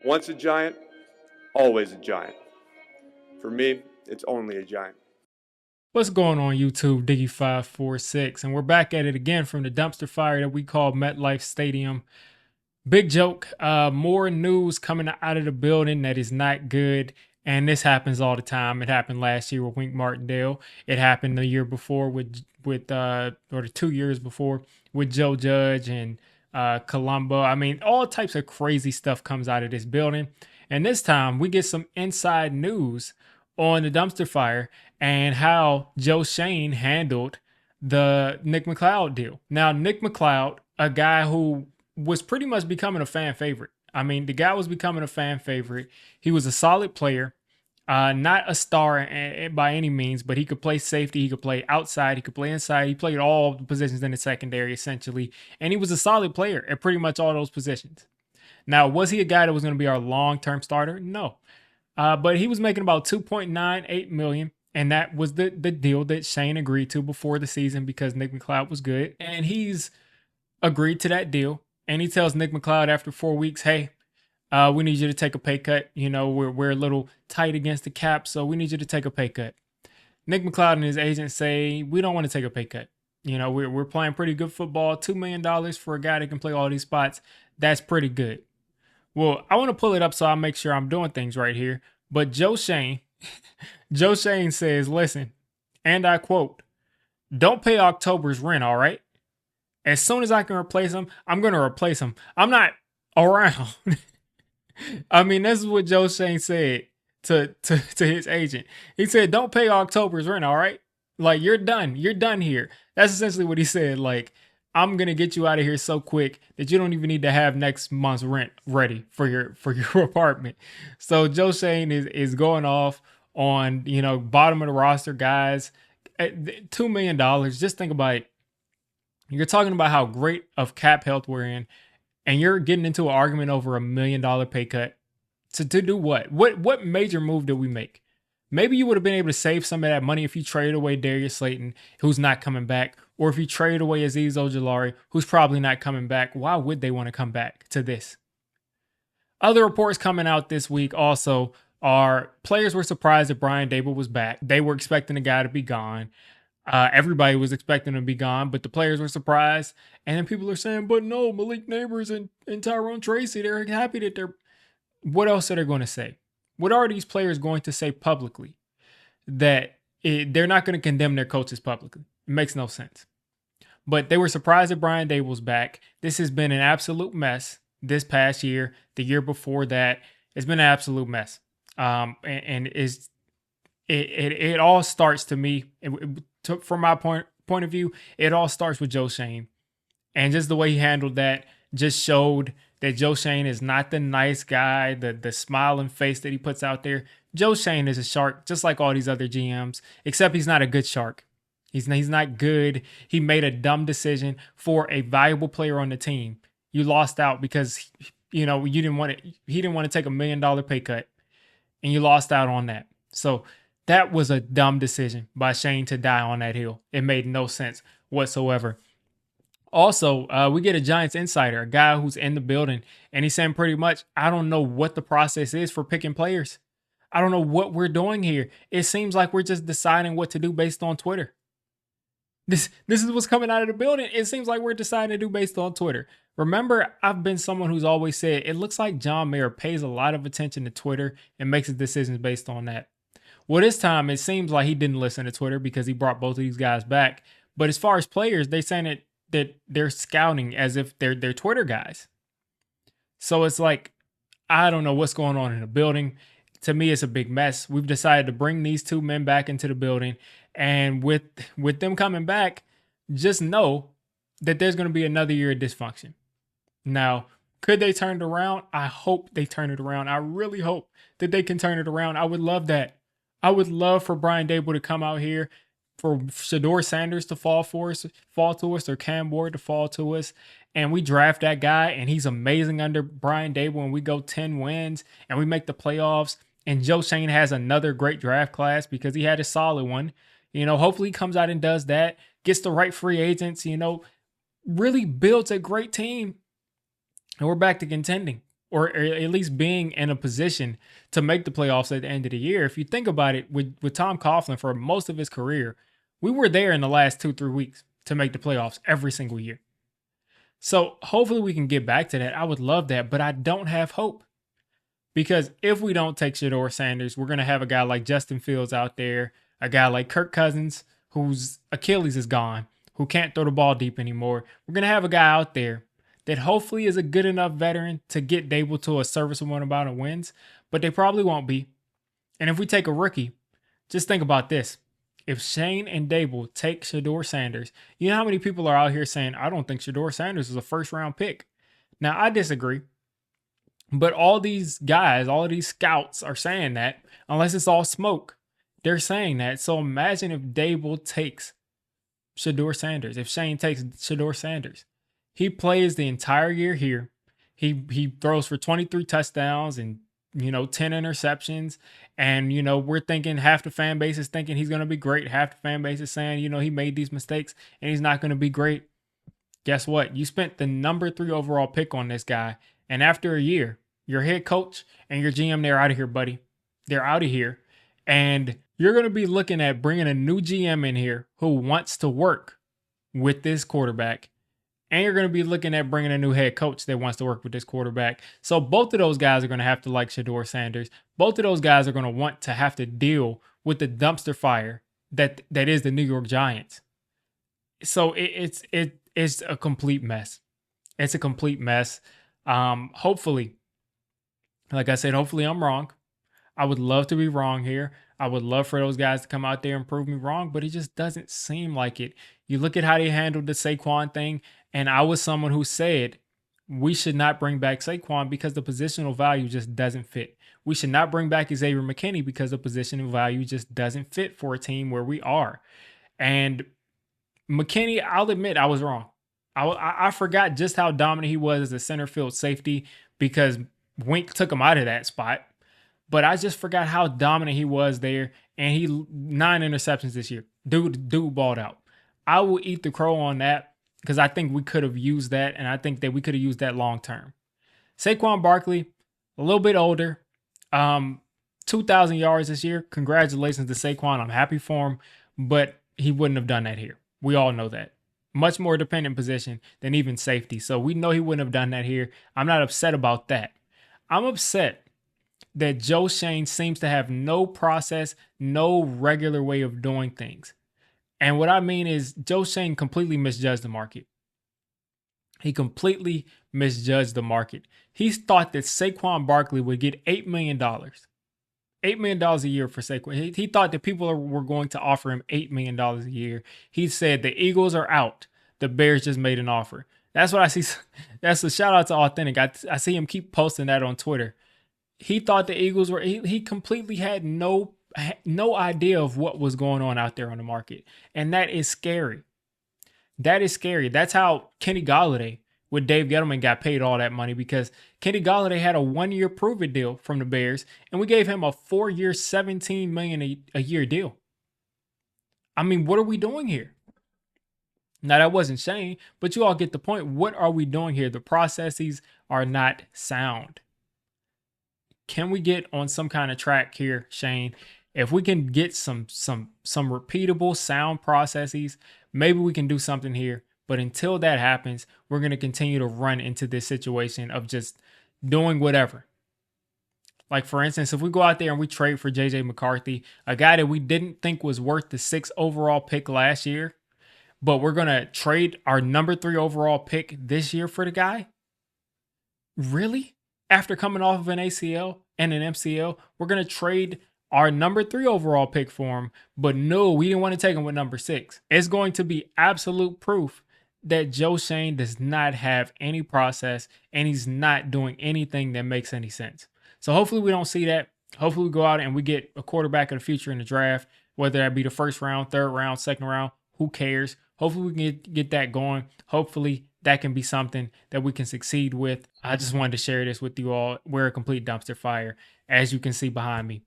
Once a giant, always a giant. For me, it's only a giant. What's going on YouTube, Diggy546, and we're back at it again from the dumpster fire that we call MetLife Stadium. Big joke, more news coming out of the building that is not good, and this happens all the time. It happened last year with Wink Martindale. It happened the year before or the 2 years before with Joe Judge and Colombo. I mean, all types of crazy stuff comes out of this building, and this time we get some inside news on the dumpster fire and how Joe Schoen handled the Nick McLeod deal. Now, Nick McLeod, a guy who was pretty much becoming a fan favorite. I mean, the guy was becoming a fan favorite. He was a solid player, not a star by any means, but he could play safety. He could play outside. He could play inside. He played all the positions in the secondary, essentially. And he was a solid player at pretty much all those positions. Now, was he a guy that was going to be our long-term starter? No. But he was making about $2.98 million. And that was the deal that Shane agreed to before the season because Nick McLeod was good. And he's agreed to that deal. And he tells Nick McLeod after 4 weeks, hey, we need you to take a pay cut. You know, we're a little tight against the cap, so we need you to take a pay cut. Nick McLeod and his agent say, we don't want to take a pay cut. You know, we're playing pretty good football. $2 million for a guy that can play all these spots. That's pretty good. Well, I want to pull it up so I make sure I'm doing things right here. But Joe Schoen says, listen, and I quote, don't pay October's rent, all right? As soon as I can replace him, I'm going to replace him. I'm not around. I mean, this is what Joe Schoen said to his agent. He said, don't pay October's rent, all right? Like, you're done. You're done here. That's essentially what he said. Like, I'm going to get you out of here so quick that you don't even need to have next month's rent ready for your apartment. So Joe Schoen is going off on, you know, bottom of the roster guys. $2 million. Just think about it. You're talking about how great of cap health we're in, and you're getting into an argument over $1 million pay cut. To do what? What major move did we make? Maybe you would have been able to save some of that money if you traded away Darius Slayton, who's not coming back, or if you traded away Azeez Ojulari, who's probably not coming back. Why would they want to come back to this? Other reports coming out this week also are players were surprised that Brian Daboll was back. They were expecting the guy to be gone. Everybody was expecting him to be gone, but the players were surprised. And then people are saying, but no, Malik Neighbors and Tyrone Tracy, they're happy that they're... What else are they going to say? What are these players going to say publicly? That they're not going to condemn their coaches publicly. It makes no sense. But they were surprised that Brian Daboll's back. This has been an absolute mess this past year. The year before that, it's been an absolute mess. And it all starts to me... From my point of view, it all starts with Joe Schoen. And just the way he handled that just showed that Joe Schoen is not the nice guy, the smiling face that he puts out there. Joe Schoen is a shark, just like all these other GMs, except he's not a good shark. He's not good. He made a dumb decision for a valuable player on the team. You lost out because, you know, he didn't want to take $1 million pay cut, and you lost out on that. So that was a dumb decision by Shane to die on that hill. It made no sense whatsoever. Also, we get a Giants insider, a guy who's in the building, and he's saying pretty much, I don't know what the process is for picking players. I don't know what we're doing here. It seems like we're just deciding what to do based on Twitter. This is what's coming out of the building. It seems like we're deciding to do based on Twitter. Remember, I've been someone who's always said, it looks like John Mayer pays a lot of attention to Twitter and makes his decisions based on that. Well, this time, it seems like he didn't listen to Twitter because he brought both of these guys back. But as far as players, they're saying that they're scouting as if they're Twitter guys. So it's like, I don't know what's going on in the building. To me, it's a big mess. We've decided to bring these two men back into the building. And with them coming back, just know that there's going to be another year of dysfunction. Now, could they turn it around? I hope they turn it around. I really hope that they can turn it around. I would love that. I would love for Brian Daboll to come out here, for Shedeur Sanders to fall to us, or Cam Ward to fall to us, and we draft that guy, and he's amazing under Brian Daboll, and we go 10 wins, and we make the playoffs, and Joe Schoen has another great draft class because he had a solid one. You know, hopefully he comes out and does that, gets the right free agents, you know, really builds a great team, and we're back to contending. or at least being in a position to make the playoffs at the end of the year. If you think about it, with Tom Coughlin for most of his career, we were there in the last 2-3 weeks to make the playoffs every single year. So hopefully we can get back to that. I would love that, but I don't have hope. Because if we don't take Shedeur Sanders, we're going to have a guy like Justin Fields out there, a guy like Kirk Cousins, whose Achilles is gone, who can't throw the ball deep anymore. We're going to have a guy out there that hopefully is a good enough veteran to get Dable to a serviceable amount of wins, but they probably won't be. And if we take a rookie, just think about this. If Shane and Dable take Shedeur Sanders, you know how many people are out here saying, I don't think Shedeur Sanders is a first-round pick. Now, I disagree. But all these guys, all of these scouts are saying that, unless it's all smoke. They're saying that. So imagine if Dable takes Shedeur Sanders, if Shane takes Shedeur Sanders. He plays the entire year here. He throws for 23 touchdowns and 10 interceptions. And we're thinking, half the fan base is thinking he's going to be great. Half the fan base is saying, he made these mistakes and he's not going to be great. Guess what? You spent the number 3 overall pick on this guy. And after a year, your head coach and your GM, they're out of here, buddy. They're out of here. And you're going to be looking at bringing a new GM in here who wants to work with this quarterback. And you're going to be looking at bringing a new head coach that wants to work with this quarterback. So both of those guys are going to have to like Shedeur Sanders. Both of those guys are going to want to have to deal with the dumpster fire that is the New York Giants. So it's a complete mess. It's a complete mess. Hopefully, like I said, hopefully I'm wrong. I would love to be wrong here. I would love for those guys to come out there and prove me wrong, but it just doesn't seem like it. You look at how they handled the Saquon thing, and I was someone who said we should not bring back Saquon because the positional value just doesn't fit. We should not bring back Xavier McKinney because the positional value just doesn't fit for a team where we are. And McKinney, I'll admit I was wrong. I forgot just how dominant he was as a center field safety because Wink took him out of that spot. But I just forgot how dominant he was there. And he 9 interceptions this year. Dude balled out. I will eat the crow on that because I think we could have used that. And I think that we could have used that long term. Saquon Barkley, a little bit older. 2,000 yards this year. Congratulations to Saquon. I'm happy for him. But he wouldn't have done that here. We all know that. Much more dependent position than even safety. So we know he wouldn't have done that here. I'm not upset about that. I'm upset that Joe Schoen seems to have no process, no regular way of doing things. And what I mean is Joe Schoen completely misjudged the market. He completely misjudged the market. He thought that Saquon Barkley would get $8 million. $8 million a year for Saquon. He thought that people were going to offer him $8 million a year. He said the Eagles are out. The Bears just made an offer. That's what I see. That's a shout out to Authentic. I see him keep posting that on Twitter. He thought the Eagles were, he completely had no idea of what was going on out there on the market. And that is scary. That is scary. That's how Kenny Golladay with Dave Gettleman got paid all that money because Kenny Golladay had a 1-year prove-it deal from the Bears, and we gave him a 4-year, $17 million a year deal. I mean, what are we doing here? Now, that wasn't Shane, but you all get the point. What are we doing here? The processes are not sound. Can we get on some kind of track here, Shane? If we can get some repeatable sound processes, maybe we can do something here. But until that happens, we're going to continue to run into this situation of just doing whatever. Like, for instance, if we go out there and we trade for J.J. McCarthy, a guy that we didn't think was worth the 6th overall pick last year, but we're going to trade our number 3 overall pick this year for the guy? Really? After coming off of an ACL and an MCL, we're going to trade our number 3 overall pick for him, but no, we didn't want to take him with number 6. It's going to be absolute proof that Joe Schoen does not have any process and he's not doing anything that makes any sense. So hopefully we don't see that. Hopefully we go out and we get a quarterback of the future in the draft, whether that be the 1st round, 3rd round, 2nd round, who cares? Hopefully we can get that going. Hopefully that can be something that we can succeed with. I just wanted to share this with you all. We're a complete dumpster fire, as you can see behind me.